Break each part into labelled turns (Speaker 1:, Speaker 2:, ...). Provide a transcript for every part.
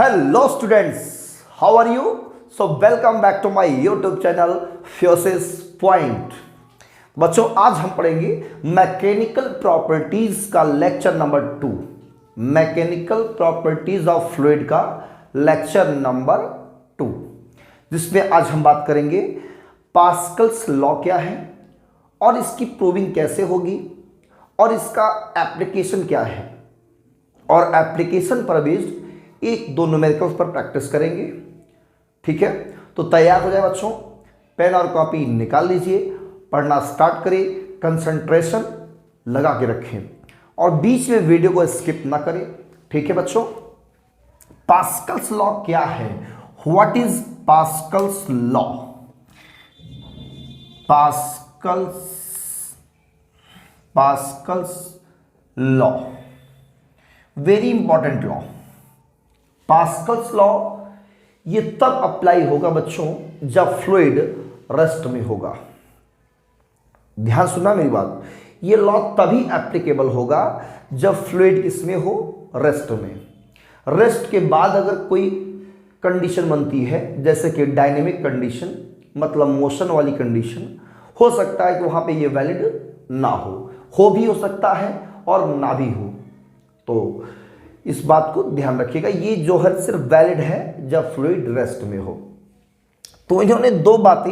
Speaker 1: Hello students, how are you? So welcome back to my YouTube channel Fuses Point। बच्चों आज हम पढ़ेंगे mechanical properties का lecture number 2, mechanical properties of fluid का lecture number 2, जिसमें आज हम बात करेंगे पास्कल्स लॉ क्या है और इसकी प्रूविंग कैसे होगी और इसका एप्लीकेशन क्या है, और एप्लीकेशन पर बेस्ड एक दो न्यूमेरिकल्स पर प्रैक्टिस करेंगे। ठीक है, तो तैयार हो जाए बच्चों, पेन और कॉपी निकाल लीजिए, पढ़ना स्टार्ट करें, कंसंट्रेशन लगा के रखें और बीच में वीडियो को स्किप ना करें। ठीक है बच्चों, पास्कल्स लॉ क्या है? What is Pascal's law? Pascal's law very important law. Pascal's law ये तब अप्लाई होगा बच्चों जब फ्लूइड रेस्ट में होगा। ध्यान सुनना मेरी बात, ये लॉ तभी एप्लीकेबल होगा जब फ्लूइड किसमें हो? रेस्ट में। रेस्ट के बाद अगर कोई कंडीशन बनती है जैसे कि डायनेमिक कंडीशन, मतलब मोशन वाली कंडीशन, हो सकता है कि वहां पे ये वैलिड ना हो भी हो सकता है और ना भी हो। तो इस बात को ध्यान रखिएगा, ये जो है सिर्फ वैलिड है जब फ्लूइड रेस्ट में हो। तो इन्होंने दो बातें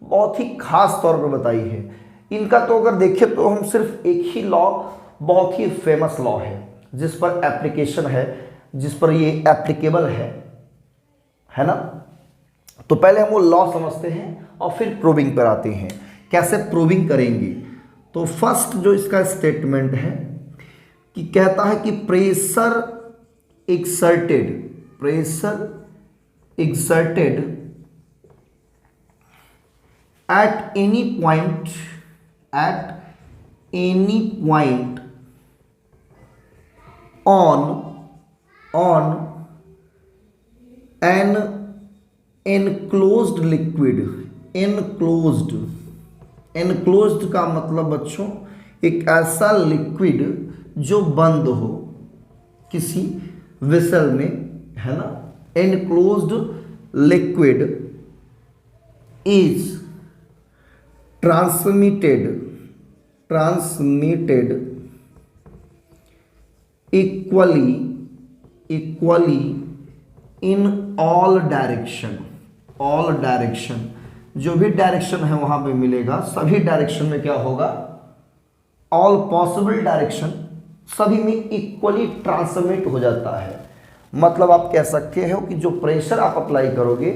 Speaker 1: बहुत ही खास तौर पर बताई है। इनका तो अगर देखें तो हम सिर्फ एक ही लॉ, बहुत ही फेमस लॉ है जिस पर एप्लीकेशन है, जिस पर ये एप्लीकेबल है ना। तो पहले हम वो लॉ समझते हैं और फिर प्रूविंग पर आते हैं। कैसे प्रूविंग करेंगे? तो फर्स्ट जो इसका स्टेटमेंट है कि कहता है कि pressure exerted at any point on an enclosed liquid। enclosed का मतलब बच्चों एक ऐसा लिक्विड जो बंद हो किसी वेसल में, है ना। enclosed liquid is transmitted equally in all direction। जो भी डायरेक्शन है वहां पे मिलेगा, सभी डायरेक्शन में क्या होगा? ऑल पॉसिबल डायरेक्शन, सभी में इक्वली ट्रांसमिट हो जाता है। मतलब आप कह सकते हो कि जो प्रेशर आप अप्लाई करोगे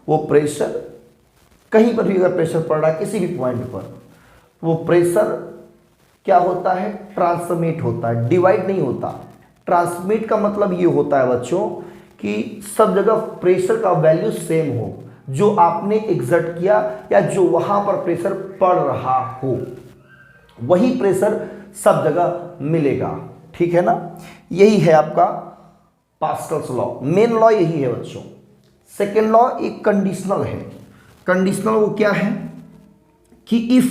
Speaker 1: वो प्रेशर कहीं पर भी अगर प्रेशर पड़ रहा है किसी भी पॉइंट पर, वो प्रेशर क्या होता है? ट्रांसमिट होता है, डिवाइड नहीं होता। ट्रांसमिट का मतलब ये होता है बच्चों कि सब जगह प्रेशर का वैल्यू सेम हो, जो आपने एग्जर्ट किया या जो वहां पर प्रेशर पड़ रहा हो वही प्रेशर सब जगह मिलेगा। ठीक है ना, यही है आपका पास्कल्स लॉ। मेन लॉ यही है बच्चों। सेकेंड लॉ एक कंडीशनल है। कंडीशनल वो क्या है कि इफ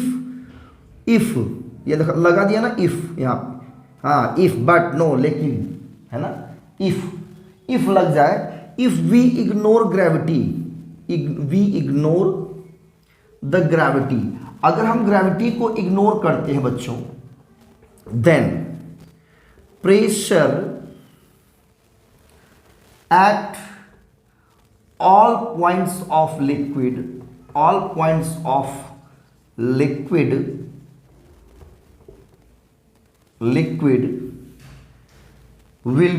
Speaker 1: ये लगा दिया ना, इफ यहां पे, हाँ, इफ बट नो लेकिन, है ना। इफ लग जाए, if we ignore the gravity, अगर हम ग्रेविटी को इग्नोर करते हैं बच्चों, then pressure at all points of liquid will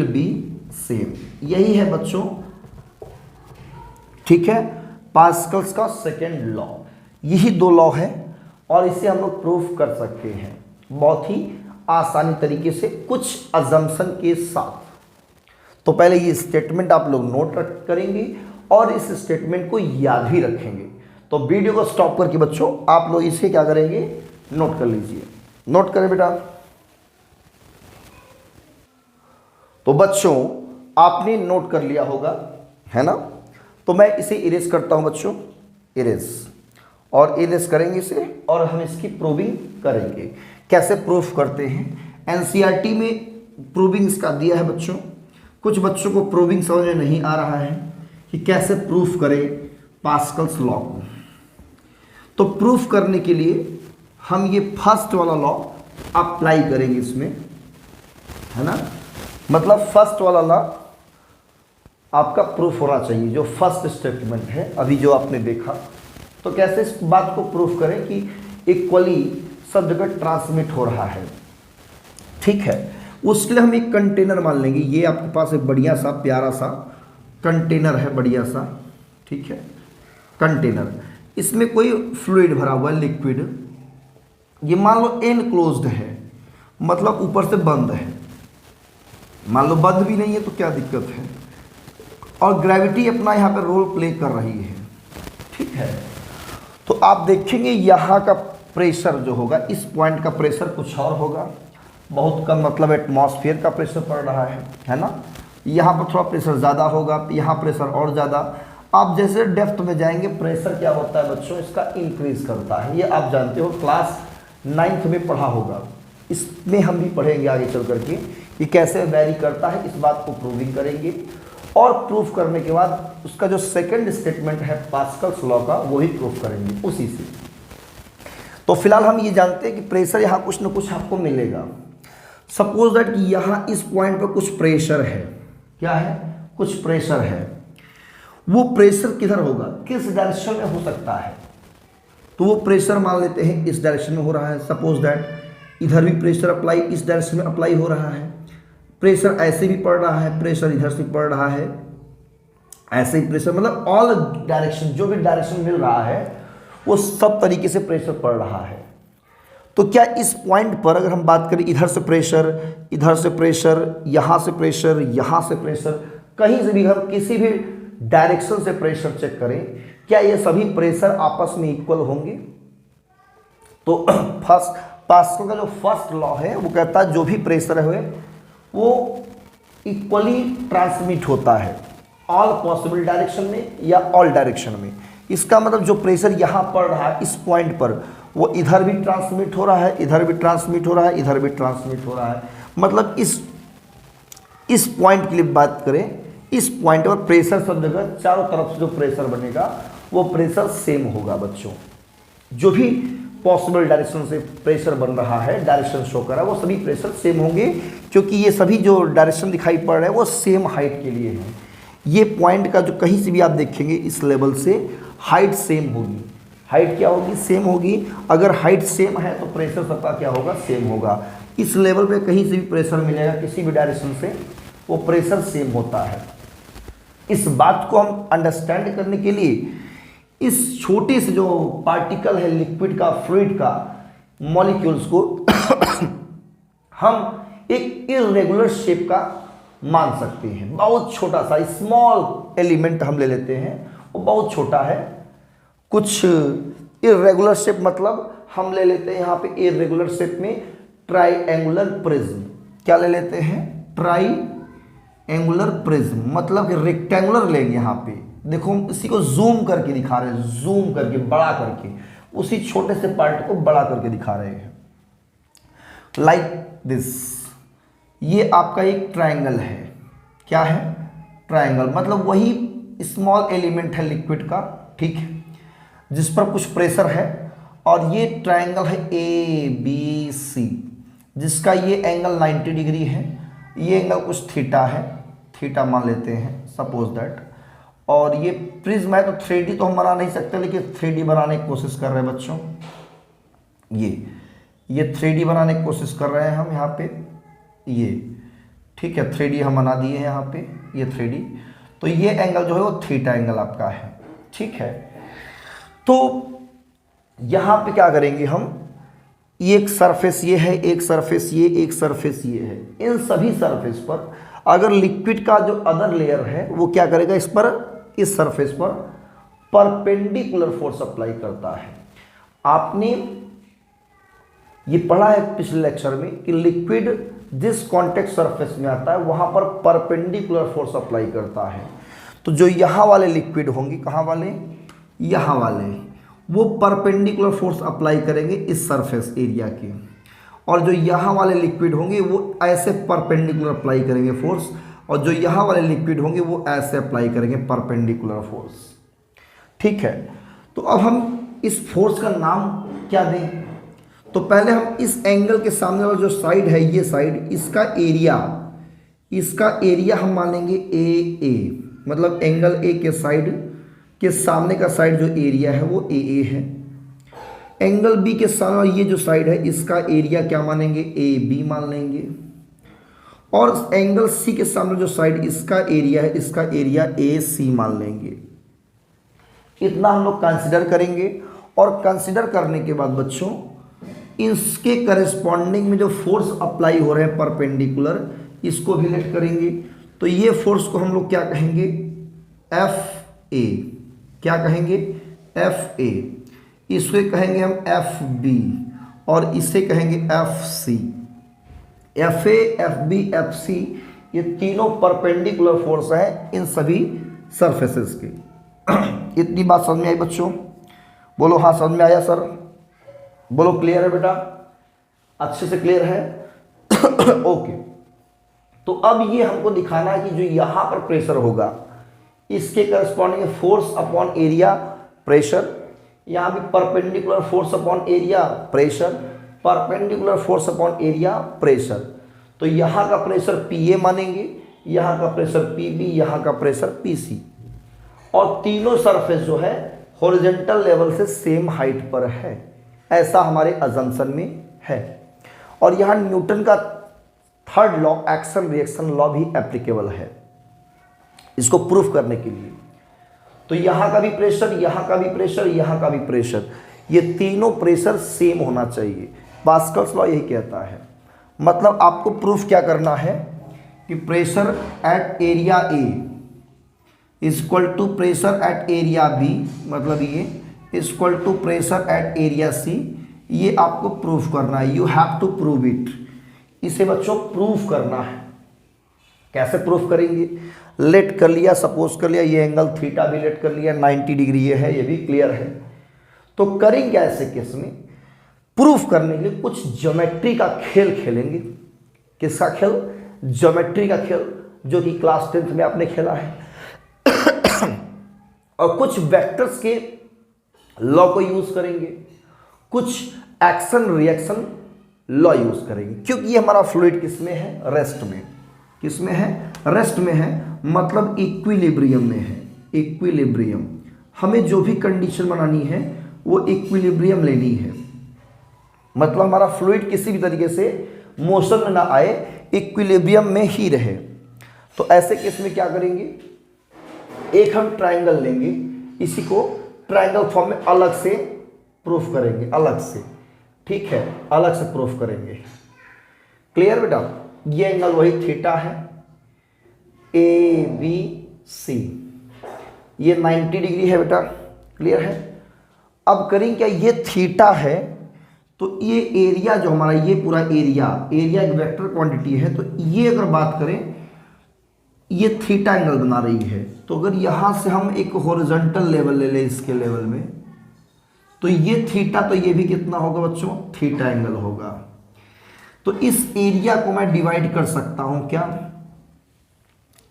Speaker 1: be same। यही है बच्चों, ठीक है, पास्कल्स का सेकेंड लॉ। यही दो लॉ है और इसे हम लोग प्रूफ कर सकते हैं बहुत ही आसानी तरीके से, कुछ अजम्पशन के साथ। तो पहले ये स्टेटमेंट आप लोग नोट करेंगे और इस स्टेटमेंट को याद भी रखेंगे। तो वीडियो को स्टॉप करके बच्चों आप लोग इसे क्या करेंगे? नोट कर लीजिए। नोट करें बेटा। तो बच्चों आपने नोट कर लिया होगा, है ना। तो मैं इसे इरेज करता हूं बच्चों, इरेज, और इरेज करेंगे इसे और हम इसकी प्रूविंग करेंगे। कैसे प्रूफ करते हैं? एनसीईआरटी में प्रूविंग इसका दिया है बच्चों। कुछ बच्चों को प्रूविंग समझ में नहीं आ रहा है कि कैसे प्रूफ करें पास्कल्स लॉ को। तो प्रूफ करने के लिए हम ये फर्स्ट वाला लॉ अप्लाई करेंगे इसमें, है ना। मतलब फर्स्ट वाला लॉ आपका प्रूफ होना चाहिए, जो फर्स्ट स्टेटमेंट है अभी जो आपने देखा। तो कैसे इस बात को प्रूफ करें कि इक्वली सब जगह ट्रांसमिट हो रहा है, ठीक है। उसके लिए हम एक कंटेनर मान लेंगे। ये आपके पास एक बढ़िया सा प्यारा सा कंटेनर है, बढ़िया सा, ठीक है, कंटेनर। इसमें कोई फ्लूइड भरा हुआ है, लिक्विड। ये मान लो एनक्लोज्ड है, मतलब ऊपर से बंद है। मान लो बंद भी नहीं है तो क्या दिक्कत है, और ग्रेविटी अपना यहाँ पे रोल प्ले कर रही है, ठीक है। तो आप देखेंगे यहाँ का प्रेशर जो होगा, इस पॉइंट का प्रेशर कुछ और होगा, बहुत कम, मतलब एटमॉस्फेयर का प्रेशर पड़ रहा है ना। यहाँ पर थोड़ा प्रेशर ज़्यादा होगा, यहाँ प्रेशर और ज़्यादा। आप जैसे डेप्थ में जाएंगे प्रेशर क्या होता है बच्चों, इसका इंक्रीज करता है। ये आप जानते हो, क्लास 9th में पढ़ा होगा। इसमें हम भी पढ़ेंगे आगे चल करके कि कैसे वेरी करता है। इस बात को प्रूविंग करेंगे, और प्रूफ करने के बाद उसका जो सेकंड स्टेटमेंट है पास्कल्स लॉ का, वही प्रूफ करेंगे उसी से। तो फिलहाल हम ये जानते हैं कि प्रेशर यहाँ कुछ ना कुछ आपको मिलेगा। सपोज दैट कि यहाँ इस पॉइंट पर कुछ प्रेशर है, क्या है, कुछ प्रेशर है। वो प्रेशर किधर होगा, किस डायरेक्शन में हो सकता है। तो वो प्रेशर मान लेते हैं इस डायरेक्शन में हो रहा है। सपोज दैट इधर भी प्रेशर अप्लाई, इस डायरेक्शन में अप्लाई हो रहा है। प्रेशर ऐसे भी पड़ रहा है, प्रेशर इधर से पड़ रहा है, ऐसे ही प्रेशर, मतलब ऑल डायरेक्शन, जो भी डायरेक्शन मिल रहा है वो सब तरीके से प्रेशर पड़ रहा है। तो क्या इस पॉइंट पर अगर हम बात करें, इधर से प्रेशर, इधर से प्रेशर, यहाँ से प्रेशर, यहाँ से प्रेशर, कहीं से भी हम किसी भी डायरेक्शन से प्रेशर चेक करें, क्या ये सभी प्रेशर आपस में इक्वल होंगे। तो फर्स्ट पास्कल का जो फर्स्ट लॉ है वो कहता है जो भी प्रेशर है वो इक्वली ट्रांसमिट होता है, ऑल पॉसिबल डायरेक्शन में या ऑल डायरेक्शन में। इसका मतलब जो प्रेशर यहाँ पड़ रहा है इस पॉइंट पर, वो इधर भी ट्रांसमिट हो रहा है, इधर भी ट्रांसमिट हो रहा है, इधर भी ट्रांसमिट हो रहा है। मतलब इस पॉइंट के लिए बात करें, इस पॉइंट पर प्रेशर सब जगह चारों तरफ से जो प्रेशर बनेगा वो प्रेशर सेम होगा बच्चों। जो भी पॉसिबल डायरेक्शन से प्रेशर बन रहा है, डायरेक्शन शो कर रहा है, वो सभी प्रेशर सेम होंगे, क्योंकि ये सभी जो डायरेक्शन दिखाई पड़ रहे हैं वो सेम हाइट के लिए हैं। ये पॉइंट का जो कहीं से भी आप देखेंगे इस लेवल से हाइट सेम होगी। हाइट क्या होगी, सेम होगी। अगर हाइट सेम है तो प्रेशर सबका क्या होगा, सेम होगा। इस लेवल पे कहीं से भी प्रेशर मिलेगा किसी भी डायरेक्शन से, वो प्रेशर सेम होता है। इस बात को हम अंडरस्टैंड करने के लिए इस छोटे से जो पार्टिकल है लिक्विड का, फ्लूइड का, मॉलिक्यूल्स को हम एक इर्रेगुलर शेप का मान सकते हैं। बहुत छोटा सा स्मॉल एलिमेंट हम ले लेते हैं, वो बहुत छोटा है। कुछ इर्रेगुलर शेप, मतलब हम ले लेते हैं यहाँ पे इर्रेगुलर शेप में ट्राइएंगुलर प्रिज्म। क्या ले लेते हैं, ट्राइएंगुलर प्रिज्म, मतलब कि रेक्टेंगुलर लेंगे। यहाँ पे देखो हम इसी को जूम करके दिखा रहे हैं, जूम करके, बड़ा करके, उसी छोटे से पार्ट को बड़ा करके दिखा रहे हैं, लाइक दिस। ये आपका एक ट्रायंगल है। क्या है, ट्रायंगल, मतलब वही स्मॉल एलिमेंट है लिक्विड का, ठीक है, जिस पर कुछ प्रेशर है। और ये ट्रायंगल है ABC, जिसका ये एंगल 90 डिग्री है, ये एंगल कुछ थीटा है, थीटा मान लेते हैं सपोज दैट। और ये प्रिज्म है, तो 3D तो हम बना नहीं सकते, लेकिन 3D बनाने की कोशिश कर रहे हैं बच्चों। ये 3D बनाने की कोशिश कर रहे हैं हम यहाँ पे, ये ठीक है, 3D हम बना दिए हैं यहाँ पे, ये 3D। तो ये एंगल जो है वो थीटा एंगल आपका है, ठीक है। तो यहाँ पे क्या करेंगे हम, एक सरफेस ये है, एक सरफेस ये, एक सरफेस ये है। इन सभी सरफेस पर अगर लिक्विड का जो अदर लेयर है वो क्या करेगा, इस पर, इस सरफेस पर परपेंडिकुलर फोर्स अप्लाई करता है। आपने ये पढ़ा है पिछले लेक्चर में कि लिक्विड जिस कॉन्टेक्ट सरफेस में आता है वहां पर परपेंडिकुलर फोर्स अप्लाई करता है। तो जो यहाँ वाले लिक्विड होंगे, कहाँ वाले, यहाँ वाले, वो परपेंडिकुलर फोर्स अप्लाई करेंगे इस सरफेस एरिया के। और जो यहाँ वाले लिक्विड होंगे वो ऐसे परपेंडिकुलर अप्लाई करेंगे फोर्स और जो यहाँ वाले लिक्विड होंगे वो ऐसे अप्लाई करेंगे परपेंडिकुलर फोर्स। ठीक है, तो अब हम इस फोर्स का नाम क्या दें? तो पहले हम इस एंगल के सामने वाला जो साइड है, ये साइड, इसका एरिया हम मानेंगे ए, मतलब एंगल ए के साइड के सामने का साइड जो एरिया है वो ए है। एंगल बी के सामने ये जो साइड है इसका एरिया क्या मानेंगे? ए बी मान लेंगे। और एंगल सी के सामने जो साइड इसका एरिया है, इसका एरिया ए सी मान लेंगे। इतना हम लोग कंसिडर करेंगे और कंसिडर करने के बाद बच्चों इसके करस्पॉन्डिंग में जो फोर्स अप्लाई हो रहे हैं परपेंडिकुलर, इसको भी लेट करेंगे। तो ये फोर्स को हम लोग क्या कहेंगे? F A. क्या कहेंगे? F A. इसको कहेंगे हम एफ बी और इसे कहेंगे F C. F A, F B, F C, ये तीनों परपेंडिकुलर फोर्स है इन सभी सरफेसेस के। इतनी बात समझ में आई बच्चों? बोलो हाँ समझ में आया सर? बोलो क्लियर है बेटा? अच्छे से क्लियर है? ओके। तो अब ये हमको दिखाना है कि जो यहाँ पर प्रेशर होगा इसके corresponding force upon area pressure, यहाँ भी perpendicular force upon area pressure, perpendicular force upon area pressure. तो यहाँ का प्रेशर पी ए मानेंगे, यहाँ का प्रेशर पी बी, यहाँ का प्रेशर पी सी। और तीनों सरफेस जो है हॉरिजॉन्टल लेवल से सेम हाइट पर है, ऐसा हमारे अजम्पशन में है। और यहाँ न्यूटन का third law, action reaction law भी एप्लीकेबल है इसको प्रूफ करने के लिए। तो यहाँ का भी प्रेशर, यहाँ का भी प्रेशर, यहाँ का भी प्रेशर, ये तीनों प्रेशर सेम होना चाहिए। पास्कल्स लॉ यही कहता है। मतलब आपको प्रूफ क्या करना है कि pressure at area A is equal to pressure at area B, मतलब ये is equal to pressure at area C, ये आपको प्रूफ करना है। You have to prove it. इसे बच्चों प्रूफ करना है। कैसे प्रूफ करेंगे? लेट कर लिया, सपोज कर लिया ये एंगल थीटा भी लेट कर लिया, 90 डिग्री ये है, ये भी क्लियर है। तो करेंगे ऐसे केस में प्रूफ करने के लिए कुछ ज्योमेट्री का खेल खेलेंगे। किसका खेल? ज्योमेट्री का खेल, जो कि क्लास 10th में आपने खेला है। और कुछ वेक्टर्स के लॉ को यूज करेंगे, कुछ एक्शन रिएक्शन लॉ यूज करेंगे, क्योंकि ये हमारा फ्लूइड किसमें है? रेस्ट में। किसमें है? रेस्ट में है, मतलब इक्विलिब्रियम में है। इक्विलिब्रियम, हमें जो भी कंडीशन बनानी है वो इक्विलिब्रियम लेनी है। मतलब हमारा फ्लूइड किसी भी तरीके से मोशन में ना आए, इक्विलिब्रियम में ही रहे। तो ऐसे केस में क्या करेंगे? एक हम ट्राइंगल लेंगे, इसी को ट्राइंगल फॉर्म में अलग से प्रूफ करेंगे, अलग से। ठीक है, अलग से प्रूफ करेंगे। क्लियर बेटा? ये एंगल वही थीटा है, ए बी सी, ये 90 डिग्री है बेटा। क्लियर है? अब करें क्या? ये थीटा है तो ये एरिया जो हमारा, ये पूरा एरिया एक वेक्टर क्वांटिटी है। तो ये अगर बात करें, ये थीटा एंगल बना रही है। तो अगर यहां से हम एक हॉरिजॉन्टल लेवल ले लें इसके लेवल में, तो ये थीटा, तो ये भी कितना होगा बच्चों? थीटा एंगल होगा। तो इस एरिया को मैं डिवाइड कर सकता हूं क्या?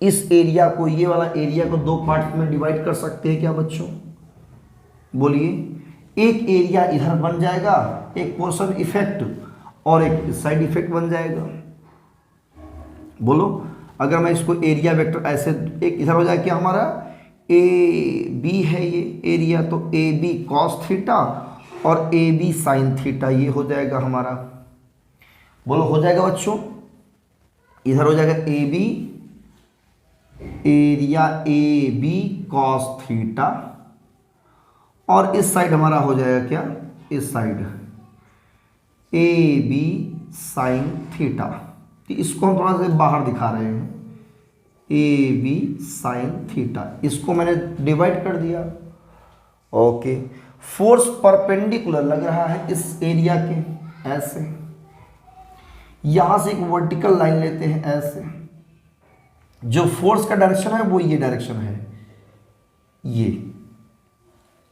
Speaker 1: इस एरिया को, ये वाला एरिया को दो पार्ट में डिवाइड कर सकते हैं क्या बच्चों? बोलिए। एक एरिया इधर बन जाएगा, एक पोर्शन इफेक्ट, और एक साइड इफेक्ट बन जाएगा। बोलो, अगर मैं इसको एरिया वेक्टर ऐसे, एक इधर हो जाए क्या हमारा? ए बी है ये एरिया, तो ए बी कॉस थीटा और ए बी साइन थीटा, ये हो जाएगा हमारा। बोलो, हो जाएगा बच्चों? इधर हो जाएगा A B, area A B cos theta, और इस साइड हमारा हो जाएगा क्या? इस side A B sine theta. तो इसको हम थोड़ा सा बाहर दिखा रहे हैं, ए बी साइन थीटा, इसको मैंने डिवाइड कर दिया। ओके, फोर्स परपेंडिकुलर लग रहा है इस एरिया के, ऐसे। यहां से एक वर्टिकल लाइन लेते हैं ऐसे। जो फोर्स का डायरेक्शन है वो ये डायरेक्शन है,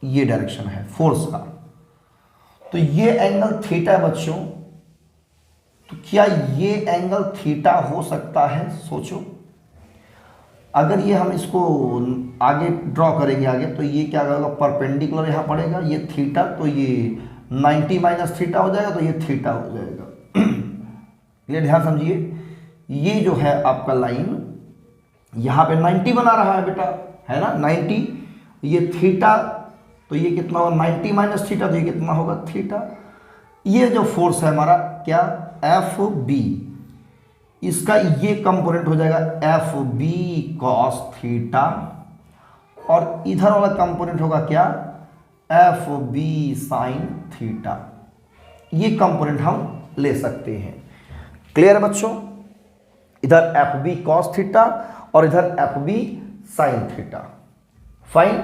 Speaker 1: ये डायरेक्शन है फोर्स का। तो ये एंगल थीटा है बच्चों। तो क्या ये एंगल थीटा हो सकता है? सोचो। अगर ये हम इसको आगे ड्रॉ करेंगे आगे, तो ये क्या होगा, परपेंडिकुलर यहाँ पड़ेगा, ये थीटा, तो ये 90 माइनस थीटा हो जाएगा, तो ये थीटा हो जाएगा। ये ध्यान समझिए, ये जो है आपका लाइन यहाँ पे 90 बना रहा है बेटा, है ना 90, ये थीटा, तो ये कितना होगा 90 माइनस थीटा, तो ये कितना होगा थीटा। ये जो फोर्स है हमारा क्या, एफ बी, इसका ये कंपोनेंट हो जाएगा एफ बी कॉस थीटा, और इधर वाला कंपोनेंट होगा क्या, एफ बी साइन थीटा। ये कंपोनेंट हम ले सकते हैं। क्लियर बच्चों, इधर एफ बी कॉस थीटा और इधर F B sine theta. Fine,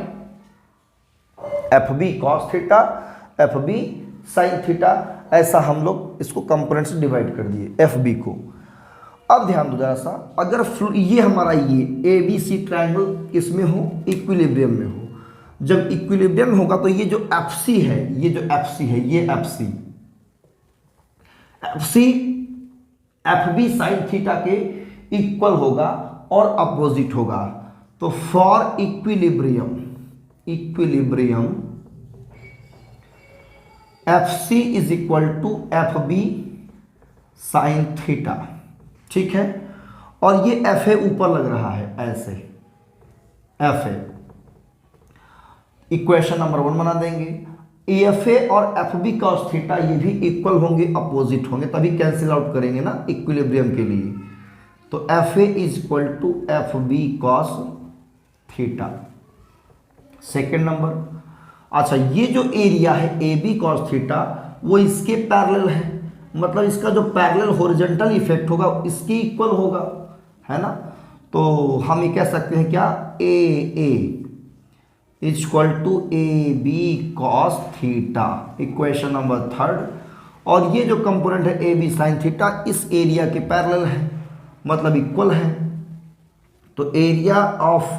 Speaker 1: F B cos theta, F B sine theta, ऐसा हम लोग इसको कंपोनेंट से डिवाइड कर दिए एफ बी को। अब ध्यान दो जरा सा, अगर ये हमारा ये ए बी सी ट्रायंगल किसमें हो, इक्विलिब्रियम में हो। जब इक्विलिब्रियम होगा तो ये जो एफ सी है, ये जो एफ सी है, ये F C F B sine theta के इक्वल होगा और अपोजिट होगा। तो for equilibrium F C is equal to F B sine theta, ठीक है। और ये एफ ए ऊपर लग रहा है ऐसे, एफ ए, इक्वेशन नंबर 1 बना देंगे। एफ ए और एफ बी कॉस थीटा ये भी इक्वल होंगे, अपोजिट होंगे, तभी कैंसिल आउट करेंगे ना इक्विलिब्रियम के लिए। तो F A is equal to F B cos theta. Second number, अच्छा ये जो एरिया है ए बी कॉस थीटा वो इसके पैरेलल है, मतलब इसका जो पैरेलल हॉरिजॉन्टल इफेक्ट होगा इसके इक्वल होगा, है ना। तो हम ये कह सकते हैं क्या, A is equal to A B cos theta, equation number 3। और ये जो कंपोनेंट है ए बी साइन थीटा इस एरिया के पैरेलल है, मतलब इक्वल है। तो एरिया ऑफ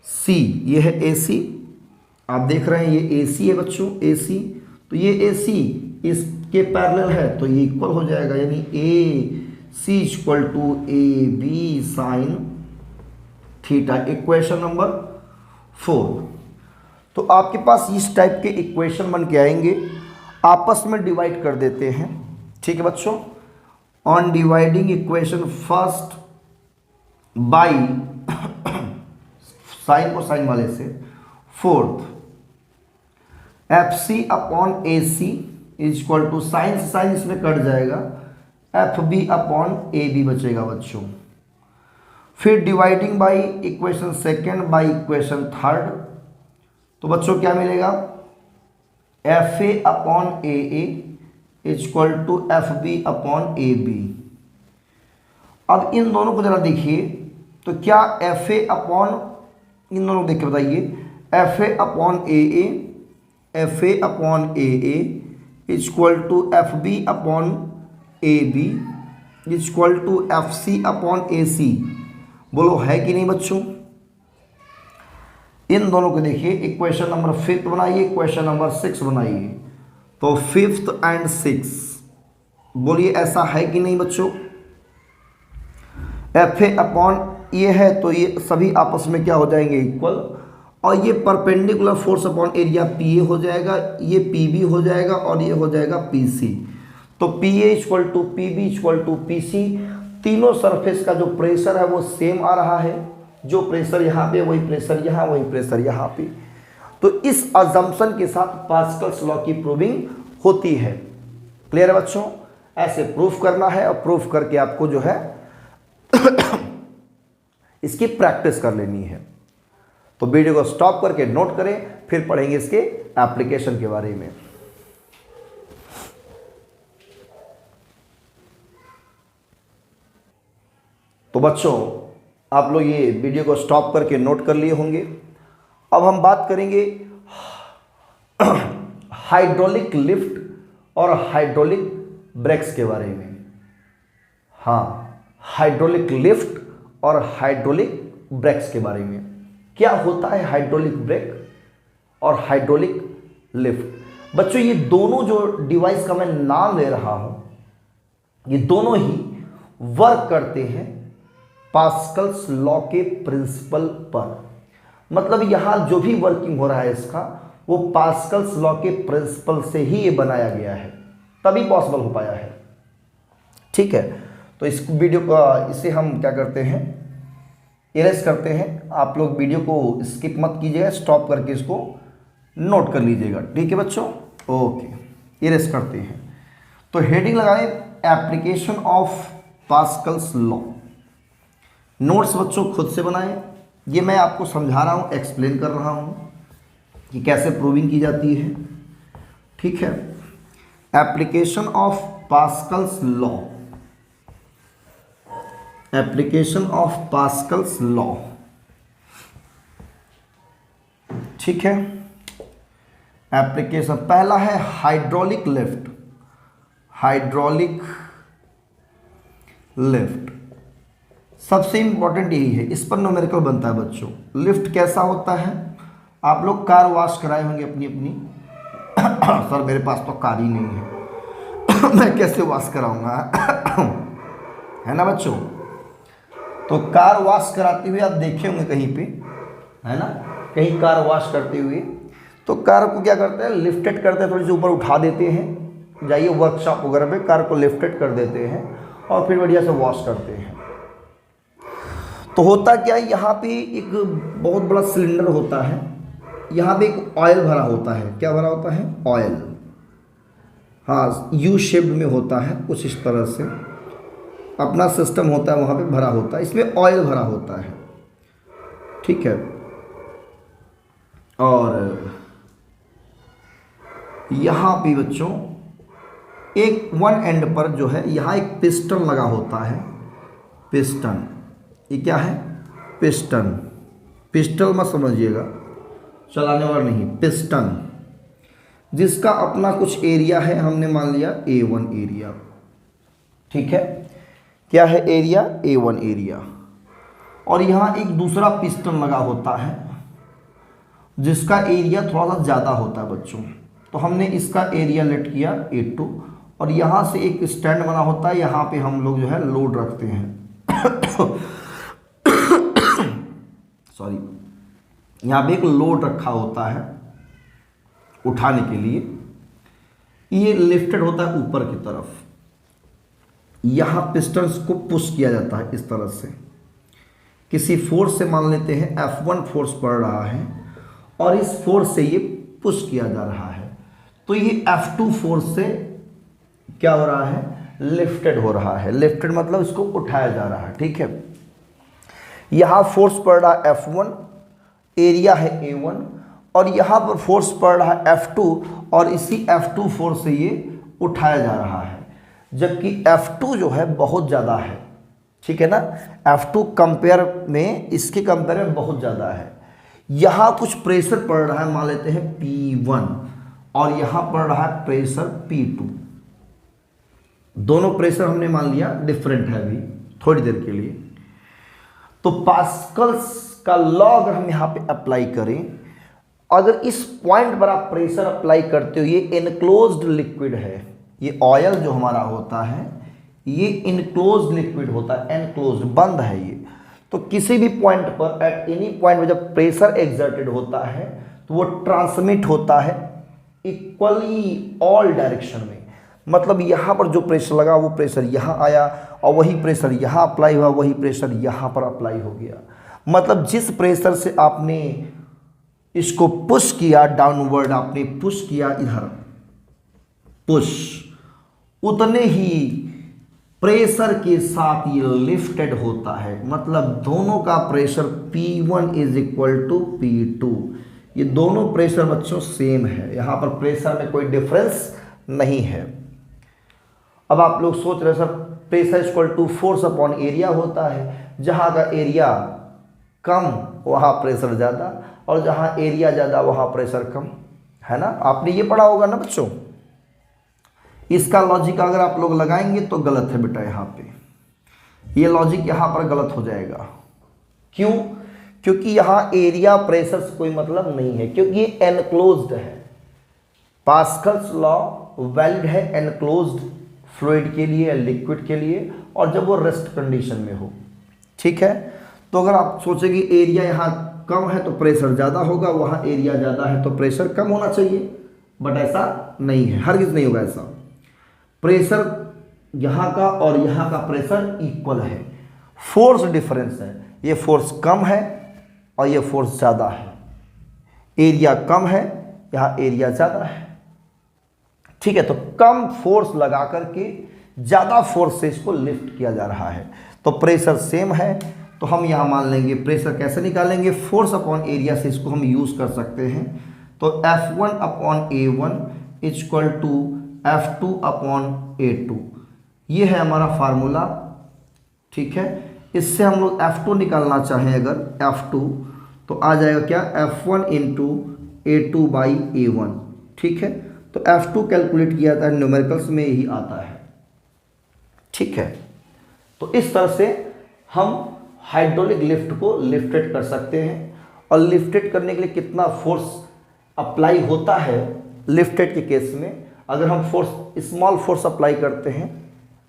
Speaker 1: सी, ये है ए सी, आप देख रहे हैं ये ए सी है बच्चों, ए सी, तो ये ए सी इसके पैरेलल है तो ये इक्वल हो जाएगा, यानी A C equal to A B sine theta, equation number 4। तो आपके पास इस टाइप के इक्वेशन बन के आएंगे, आपस में डिवाइड कर देते हैं, ठीक है बच्चों। On dividing equation first by sine को साइन वाले से, fourth F C upon A C is equal to sine से साइन इसमें कट जाएगा, F B upon A B बचेगा बच्चों। फिर dividing by equation second by equation third, तो बच्चों क्या मिलेगा, F A upon A is equal to F B upon A B. अब इन दोनों को जरा देखिए, तो क्या एफ ए अपॉन, इन दोनों को देख के बताइए, F A upon A F A upon A is equal to F B upon A B is equal to F C upon A C. बोलो है कि नहीं बच्चों। इन दोनों को देखिए, इक्वेशन नंबर 5 बनाइए, इक्वेशन नंबर 6 बनाइए। तो 5th एंड 6 बोलिए ऐसा है कि नहीं बच्चों। एफ ए अपॉन ये है तो ये सभी आपस में क्या हो जाएंगे, इक्वल, और ये perpendicular force upon area P A हो जाएगा, ये पी बी हो जाएगा और ये हो जाएगा पी सी। तो P A equal to P B equal to P C, तीनों सरफेस का जो प्रेशर है वो सेम आ रहा है, जो प्रेशर यहाँ पे वही प्रेशर यहाँ, वही प्रेशर यहाँ पे। तो इस अजम्पशन के साथ पास्कल्स लॉ की प्रूविंग होती है। क्लियर है बच्चों, ऐसे प्रूफ करना है और प्रूफ करके आपको जो है इसकी प्रैक्टिस कर लेनी है। तो वीडियो को स्टॉप करके नोट करें, फिर पढ़ेंगे इसके एप्लीकेशन के बारे में। तो बच्चों आप लोग ये वीडियो को स्टॉप करके नोट कर लिए होंगे। अब हम बात करेंगे हाइड्रोलिक लिफ्ट और हाइड्रोलिक ब्रेक्स के बारे में। हाँ, हाइड्रोलिक लिफ्ट और हाइड्रोलिक ब्रेक्स के बारे में। क्या होता है हाइड्रोलिक ब्रेक और हाइड्रोलिक लिफ्ट। बच्चों ये दोनों जो डिवाइस का मैं नाम ले रहा हूं, ये दोनों ही वर्क करते हैं पास्कल्स लॉ के प्रिंसिपल पर। मतलब यहां जो भी वर्किंग हो रहा है इसका, वो पास्कल्स लॉ के प्रिंसिपल से ही ये बनाया गया है, तभी पॉसिबल हो पाया है। ठीक है, तो इस वीडियो को इसे हम क्या करते हैं, इरेज करते हैं। आप लोग वीडियो को स्किप मत कीजिएगा, स्टॉप करके इसको नोट कर लीजिएगा। ठीक है बच्चों, ओके, इरेज करते हैं। तो हेडिंग लगाएं, application of Pascal's law. Notes बच्चों खुद से बनाएं, ये मैं आपको समझा रहा हूँ, एक्सप्लेन कर रहा हूँ कि कैसे प्रूविंग की जाती है। ठीक है, application of Pascal's law, application of Pascal's law. ठीक है, एप्लीकेशन पहला है हाइड्रोलिक लिफ्ट, हाइड्रोलिक लिफ्ट सबसे इंपॉर्टेंट यही है, इस पर न्यूमेरिकल बनता है बच्चों। लिफ्ट कैसा होता है, आप लोग कार वॉश कराए होंगे अपनी अपनी सर मेरे पास तो कार ही नहीं है मैं कैसे वॉश कराऊंगा है ना बच्चों। तो कार वॉश कराते हुए आप देखे होंगे कहीं पे, है ना, कहीं कार वॉश करते हुए, तो कार को क्या करते हैं, लिफ्टेड करते हैं, थोड़ी सी ऊपर उठा देते हैं। जाइए वर्कशॉप वगैरह पे कार को लिफ्टेड कर देते हैं और फिर बढ़िया से वॉश करते हैं। तो होता क्या है, यहाँ पे एक बहुत बड़ा सिलेंडर होता है, यहाँ पे एक ऑयल भरा होता है। क्या भरा होता है, ऑयल। हाँ, यू शेप्ड में होता है, कुछ इस तरह से अपना सिस्टम होता है, वहाँ पे भरा होता है, इसमें ऑयल भरा होता है। ठीक है, और यहाँ पे बच्चों एक वन एंड पर जो है, यहाँ एक पिस्टन लगा होता है। पिस्टन, ये क्या है, पिस्टन। पिस्टल मत समझिएगा, चलाने वाला नहीं, पिस्टन, जिसका अपना कुछ एरिया है, हमने मान लिया A1 एरिया। ठीक है, क्या है एरिया, A1 एरिया। और यहाँ एक दूसरा पिस्टन लगा होता है जिसका एरिया थोड़ा सा ज़्यादा होता है बच्चों। तो हमने इसका एरिया लेट किया A2, और यहाँ से एक स्टैंड बना होता है, यहाँ पे हम लोग जो है लोड रखते हैं सॉरी, यहाँ पे एक लोड रखा होता है उठाने के लिए, ये लिफ्टेड होता है ऊपर की तरफ। यहाँ पिस्टन्स को पुश किया जाता है इस तरह से, किसी फोर्स से, मान लेते हैं F1 फोर्स पड़ रहा है और इस फोर्स से ये पुश किया जा रहा है, तो ये F2 फोर्स से क्या हो रहा है, लिफ्टेड हो रहा है। लिफ्टेड मतलब इसको उठाया जा रहा है। ठीक है, यहाँ फोर्स पड़ रहा है F1, एरिया है A1, और यहाँ पर फोर्स पड़ रहा है F2, और इसी F2 फोर्स से ये उठाया जा रहा है, जबकि F2 जो है बहुत ज़्यादा है। ठीक है ना, F2 कंपेयर में, इसके कंपेयर में बहुत ज़्यादा है। यहाँ कुछ प्रेशर पड़ रहा है, मान लेते हैं P1, और यहाँ पड़ रहा है प्रेशर P2। दोनों प्रेशर हमने मान लिया डिफरेंट है अभी थोड़ी देर के लिए। तो पास्कल्स का लॉ अगर हम यहाँ पे अप्लाई करें, अगर इस पॉइंट पर आप प्रेशर अप्लाई करते हो, ये इनक्लोज्ड लिक्विड है, ये ऑयल जो हमारा होता है ये इनक्लोज्ड लिक्विड होता है, एनक्लोज्ड, बंद है ये। तो किसी भी पॉइंट पर, एट एनी पॉइंट पर जब प्रेशर एक्सर्टेड होता है तो वो ट्रांसमिट होता है इक्वली ऑल डायरेक्शन में। मतलब यहाँ पर जो प्रेशर लगा वो प्रेशर यहाँ आया, और वही प्रेशर यहाँ अप्लाई हुआ, वही प्रेशर यहाँ पर अप्लाई हो गया। मतलब जिस प्रेशर से आपने इसको पुश किया डाउनवर्ड, आपने पुश किया इधर पुश, उतने ही प्रेशर के साथ ये लिफ्टेड होता है। मतलब दोनों का pressure P1 is equal to P2। ये दोनों प्रेशर बच्चों सेम है, यहाँ पर प्रेशर में कोई डिफरेंस नहीं है। अब आप लोग सोच रहे sir pressure equal to force upon area होता है, जहाँ का एरिया कम वहाँ प्रेशर ज़्यादा, और जहाँ एरिया ज़्यादा वहाँ प्रेशर कम, है ना। आपने ये पढ़ा होगा ना बच्चों। इसका लॉजिक अगर आप लोग लगाएंगे तो गलत है बेटा, यहाँ पे ये लॉजिक यहाँ पर गलत हो जाएगा। क्यों? क्योंकि यहाँ एरिया प्रेशर से कोई मतलब नहीं है, क्योंकि ये एनक्लोज्ड है। पास्कल्स लॉ वैलिड है एनक्लोज्ड फ्लूइड के लिए, लिक्विड के लिए, और जब वो रेस्ट कंडीशन में हो। ठीक है। तो अगर आप सोचें कि एरिया यहाँ कम है तो प्रेशर ज़्यादा होगा, वहाँ एरिया ज़्यादा है तो प्रेशर कम होना चाहिए, बट ऐसा नहीं है, हरगिज़ नहीं होगा ऐसा। प्रेशर यहाँ का और यहाँ का प्रेशर इक्वल है, फोर्स डिफरेंस है, ये फोर्स कम है और ये फोर्स ज़्यादा है, एरिया कम है, यहाँ एरिया ज़्यादा है, ठीक है। तो कम फोर्स लगा करके ज़्यादा फोर्स से इसको लिफ्ट किया जा रहा है, तो प्रेशर सेम है, तो हम यहाँ मान लेंगे प्रेशर कैसे निकालेंगे, फोर्स अपॉन एरिया से इसको हम यूज़ कर सकते हैं। तो F1 upon A1 equal to F2 upon A2, ये है हमारा फार्मूला, ठीक है। इससे हम लोग F2 निकालना चाहें अगर F2 तो आ जाएगा क्या, F1 into A2 by A1, ठीक है। तो F2 कैलकुलेट किया जाता है, न्यूमेरिकल्स में यही आता है, ठीक है। तो इस तरह से हम हाइड्रोलिक लिफ्ट को लिफ्टेड कर सकते हैं, और लिफ्टेड करने के लिए कितना फोर्स अप्लाई होता है लिफ्टेड के केस में, अगर हम फोर्स स्मॉल फोर्स अप्लाई करते हैं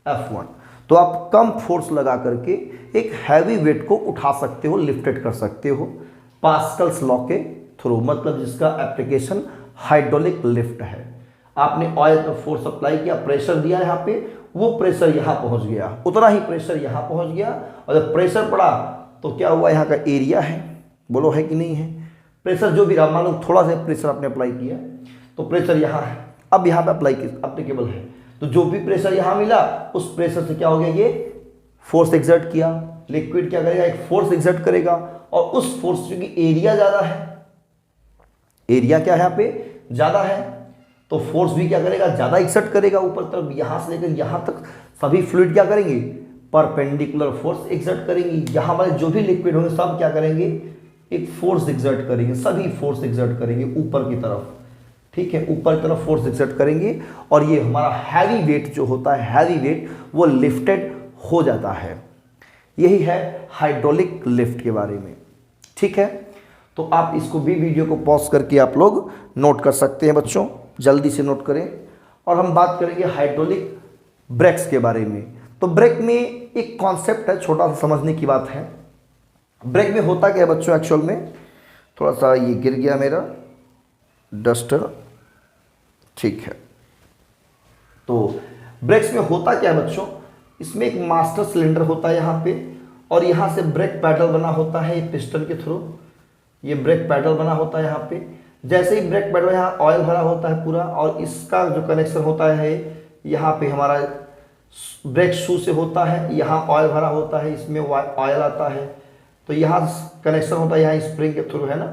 Speaker 1: F1 तो आप कम फोर्स लगा करके एक हैवी वेट को उठा सकते हो, लिफ्टेड कर सकते हो पास्कल्स लॉ के थ्रू, मतलब जिसका एप्लीकेशन हाइड्रोलिक लिफ्ट है। आपने ऑयल पर फोर्स अप्लाई किया, प्रेशर दिया यहाँ पे, वो प्रेशर यहाँ पहुँच गया, उतना ही प्रेशर यहाँ पहुँच गया, और जब प्रेशर पड़ा तो क्या हुआ, यहाँ का एरिया है, बोलो है कि नहीं है, प्रेशर जो भी रहा, मान लो थोड़ा सा प्रेशर आपने अप्लाई किया तो प्रेशर यहाँ है, अब यहाँ पे अप्लीकेबल है, तो जो भी प्रेशर यहाँ मिला उस प्रेशर से क्या हो गया, ये फोर्स एक्सर्ट किया, लिक्विड क्या करेगा, एक फोर्स एक्सर्ट करेगा, और उस फोर्स क्योंकि एरिया ज़्यादा है, एरिया क्या है यहाँ पे ज़्यादा है, तो फोर्स भी क्या करेगा, ज़्यादा एक्सर्ट करेगा ऊपर तरफ, यहाँ से लेकर यहाँ तक सभी फ्लूइड क्या करेंगे, परपेंडिकुलर फोर्स एक्सर्ट करेंगे, यहाँ वाले जो भी लिक्विड होंगे सब क्या करेंगे, एक फोर्स एक्सर्ट करेंगे, सभी फोर्स एक्सर्ट करेंगे ऊपर की तरफ, ठीक है, ऊपर की तरफ फोर्स एक्सर्ट करेंगे, और ये हमारा हैवी वेट जो होता है, हैवी वेट वो लिफ्टेड हो जाता है। यही है हाइड्रोलिक लिफ्ट के बारे में, ठीक है। तो आप इसको भी वीडियो को पॉज करके आप लोग नोट कर सकते हैं बच्चों, जल्दी से नोट करें। और हम बात करेंगे हाइड्रोलिक ब्रेक्स के बारे में। तो ब्रेक में एक कॉन्सेप्ट है, छोटा सा समझने की बात है। ब्रेक में होता क्या है बच्चों, एक्चुअल में थोड़ा सा ये गिर गया मेरा डस्टर, ठीक है। तो ब्रेक्स में होता क्या है बच्चों, इसमें एक मास्टर सिलेंडर होता है यहाँ पे, और यहाँ से ब्रेक पैडल बना होता है, ये पिस्टन के थ्रू ये ब्रेक पैडल बना होता है यहाँ पे। जैसे ही ब्रेक पैडल, यहाँ ऑयल भरा होता है पूरा, और इसका जो कनेक्शन होता है यहाँ पे हमारा ब्रेक शू से होता है, यहाँ ऑयल भरा होता है, इसमें ऑयल आता है, तो यहाँ कनेक्शन होता है, यहाँ स्प्रिंग के थ्रू है ना।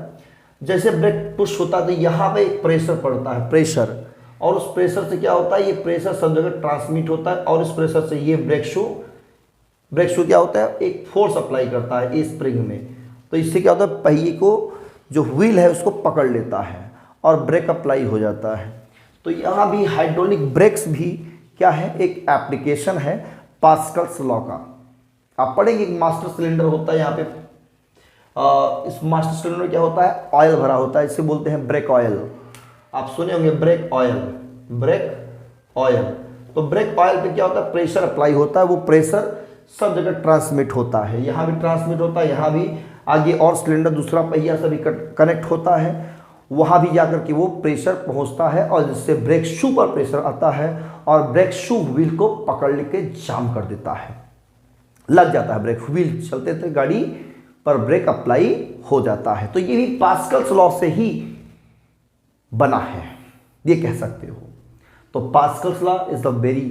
Speaker 1: जैसे ब्रेक पुश होता है तो यहाँ पे एक प्रेशर पड़ता है, प्रेशर, और उस प्रेशर से क्या होता है, ये प्रेशर सब जगह ट्रांसमिट होता है, और इस प्रेशर से ये ब्रेक शू क्या होता है, एक फोर्स अप्लाई करता है इस स्प्रिंग में, तो इससे क्या होता है, पहिए को जो व्हील है उसको पकड़ लेता है और ब्रेक अप्लाई हो जाता है। तो यहाँ भी हाइड्रोलिक ब्रेक्स भी क्या है, एक एप्लीकेशन है पास्कल्स लॉ का। आप पढ़ेंगे एक मास्टर सिलेंडर होता है यहाँ पे, इस मास्टर सिलेंडर में क्या होता है, ऑयल भरा होता है, इसे बोलते हैं ब्रेक ऑयल। आप सुने होंगे ब्रेक ऑयल, ब्रेक ऑयल। तो ब्रेक ऑयल पे क्या होता है, प्रेशर अप्लाई होता है, वो प्रेशर सब जगह ट्रांसमिट होता है, यहाँ भी ट्रांसमिट होता है, यहाँ भी आगे और सिलेंडर दूसरा पहिया सभी कनेक्ट होता है, वहाँ भी जाकर के वो प्रेशर पहुँचता है, और जिससे ब्रेक शू पर प्रेशर आता है और ब्रेक शू व्हील को पकड़ लेके जाम कर देता है, लग जाता है ब्रेक, व्हील चलते थे गाड़ी पर ब्रेक अप्लाई हो जाता है। तो ये भी पास्कल्स लॉ से ही बना है, ये कह सकते हो। तो Pascal's law is the very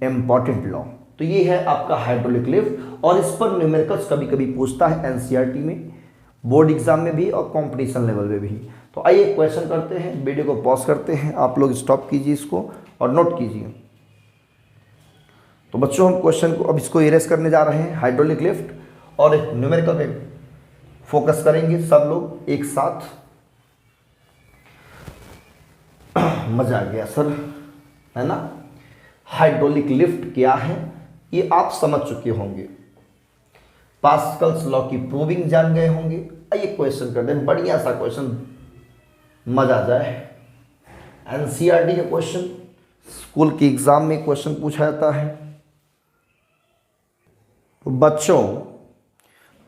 Speaker 1: important law. तो ये है आपका हाइड्रोलिक लिफ्ट, और इस पर न्यूमेरिकल्स कभी कभी पूछता है एनसीईआरटी में, बोर्ड एग्जाम में भी और कंपटीशन लेवल में भी। तो आइए क्वेश्चन करते हैं, वीडियो को पॉज करते हैं, आप लोग स्टॉप कीजिए इसको और नोट कीजिए। तो बच्चों हम क्वेश्चन को अब इसको इरेज करने जा रहे हैं, हाइड्रोलिक लिफ्ट, और एक न्यूमेरिकल पे फोकस करेंगे सब लोग एक साथ। मजा आ गया सर, है ना। हाइड्रोलिक लिफ्ट क्या है ये आप समझ चुके होंगे, पास्कल्स लॉ की प्रूविंग जान गए होंगे। आइए क्वेश्चन करते हैं, बढ़िया सा क्वेश्चन, मजा आ जाए। एनसीईआरटी का क्वेश्चन, स्कूल के एग्जाम में क्वेश्चन पूछा जाता है। तो बच्चों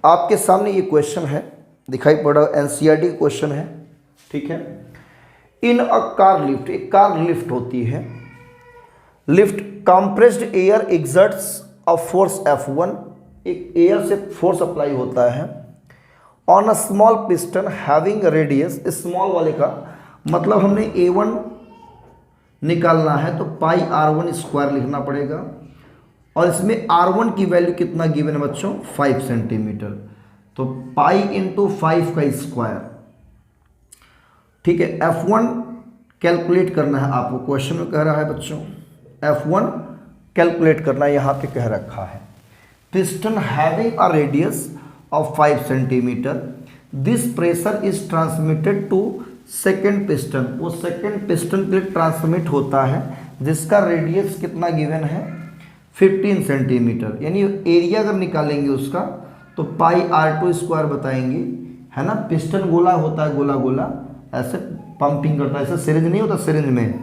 Speaker 1: आपके सामने ये क्वेश्चन है, दिखाई पड़ रहा है, एनसीईआरटी क्वेश्चन है, ठीक है। इन अ कार लिफ्ट, एक कार लिफ्ट होती है, lift compressed air exerts a force F1, एक एयर से फोर्स अप्लाई होता है on a small piston having radius, small वाले का मतलब हमने A1 निकालना है तो पाई R1 स्क्वायर लिखना पड़ेगा, और इसमें R1 की वैल्यू कितना गिवन है बच्चों, 5 सेंटीमीटर, तो पाई इंटू 5 का स्क्वायर, ठीक है। F1 कैलकुलेट करना है आपको, क्वेश्चन में कह रहा है बच्चों F1 कैलकुलेट करना है, यहाँ पे कह रखा है piston having a radius of 5 centimetre, this pressure is transmitted to second piston, वो सेकेंड पिस्टन के लिए ट्रांसमिट होता है जिसका रेडियस कितना गिवन है 15 सेंटीमीटर, यानी एरिया अगर निकालेंगे उसका तो पाई R2 स्क्वायर बताएंगे, है ना। पिस्टन गोला होता है, गोला गोला ऐसे पंपिंग करता है, ऐसे सिरिंज नहीं होता, सिरिंज में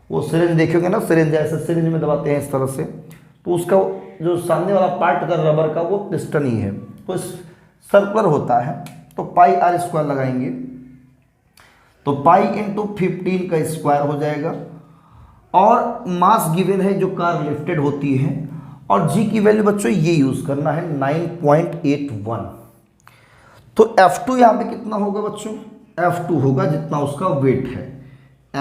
Speaker 1: वो सिरिंज देखोगे ना, सिरिंज ऐसे सिरिंज में दबाते हैं इस तरह से, तो उसका जो सामने वाला पार्ट का रबर का वो पिस्टन ही है, तो सर्कुलर होता है, तो पाई R स्क्वायर लगाएंगे तो पाई इंटू 15 का स्क्वायर हो जाएगा, और मास गिवन है जो कार लिफ्टेड होती है, और जी की वैल्यू बच्चों ये यूज़ करना है 9.81, तो F2 यहाँ पे कितना होगा बच्चों, F2 होगा जितना उसका वेट है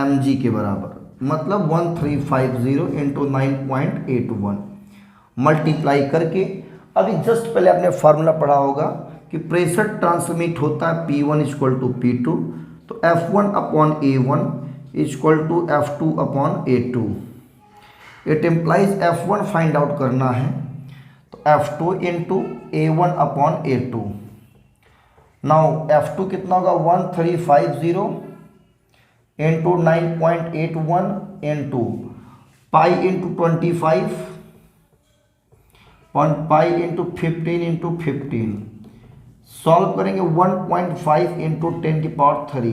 Speaker 1: mg के बराबर, मतलब 1350 इंटू 9.81 मल्टीप्लाई करके, अभी जस्ट पहले आपने फार्मूला पढ़ा होगा कि प्रेशर ट्रांसमिट होता है P1 इक्वल टू P2, तो F1 upon A1 equal to F2 upon A2, it implies F1 find out करना है तो F2 into A1 upon A2, now F2 कितना होगा 1350 into 9.81 into pi into 25 pi into 15 into 15, solve करेंगे 1.5 into 10⁻³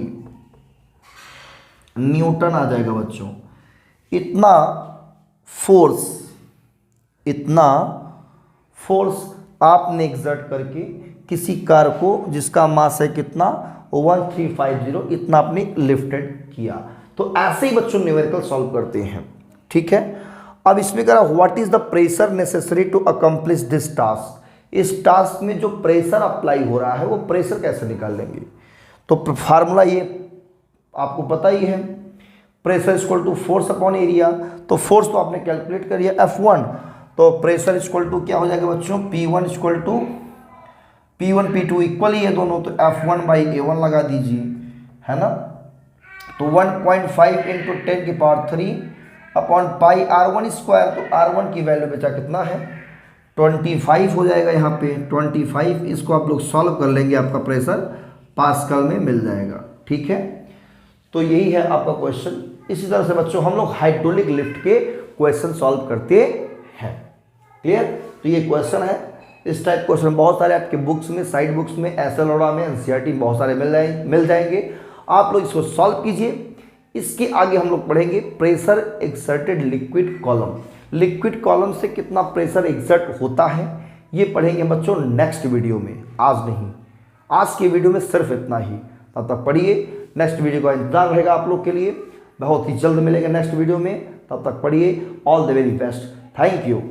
Speaker 1: Newton आ जाएगा बच्चों। इतना फोर्स आपने एक्सर्ट करके किसी कार को जिसका मास है कितना 1350, इतना आपने लिफ्टेड किया, तो ऐसे ही बच्चों न्यूमेरिकल सॉल्व करते हैं, ठीक है। अब इसमें कह रहा what is the pressure necessary to accomplish this task, इस टास्क में जो प्रेशर अप्लाई हो रहा है वो प्रेशर कैसे निकाल लेंगे, तो फार्मूला ये आपको पता ही है, pressure equal to force upon area, तो फोर्स तो आपने कैलकुलेट करिए F1, तो प्रेशर इक्वल टू क्या हो जाएगा बच्चों, P1 equal to P1 P2 equal ही है दोनों, तो F1 बाई A1 लगा दीजिए, है ना, तो 1.5 into 10⁻³ upon pi R1 square, तो R1 की वैल्यू बचा कितना है 25 हो जाएगा यहाँ पे 25, इसको आप लोग सॉल्व कर लेंगे, आपका प्रेशर पास्कल में मिल जाएगा, ठीक है। तो यही है आपका क्वेश्चन। इसी तरह से बच्चों हम लोग हाइड्रोलिक लिफ्ट के क्वेश्चन सॉल्व करते हैं, क्लियर। तो ये क्वेश्चन है, इस टाइप क्वेश्चन बहुत सारे आपके बुक्स में, साइड बुक्स में, SLORA में, NCERT बहुत सारे मिल जाएंगे, आप लोग इसको सॉल्व कीजिए। इसके आगे हम लोग पढ़ेंगे pressure exerted liquid column, liquid column से कितना प्रेशर एक्सर्ट होता है ये पढ़ेंगे बच्चों नेक्स्ट वीडियो में, आज नहीं, आज की वीडियो में सिर्फ इतना ही। तब तक पढ़िए, नेक्स्ट वीडियो का इंतजार रहेगा आप लोग के लिए, बहुत ही जल्द मिलेगा नेक्स्ट वीडियो में, तब तक पढ़िए। All the very best, thank you.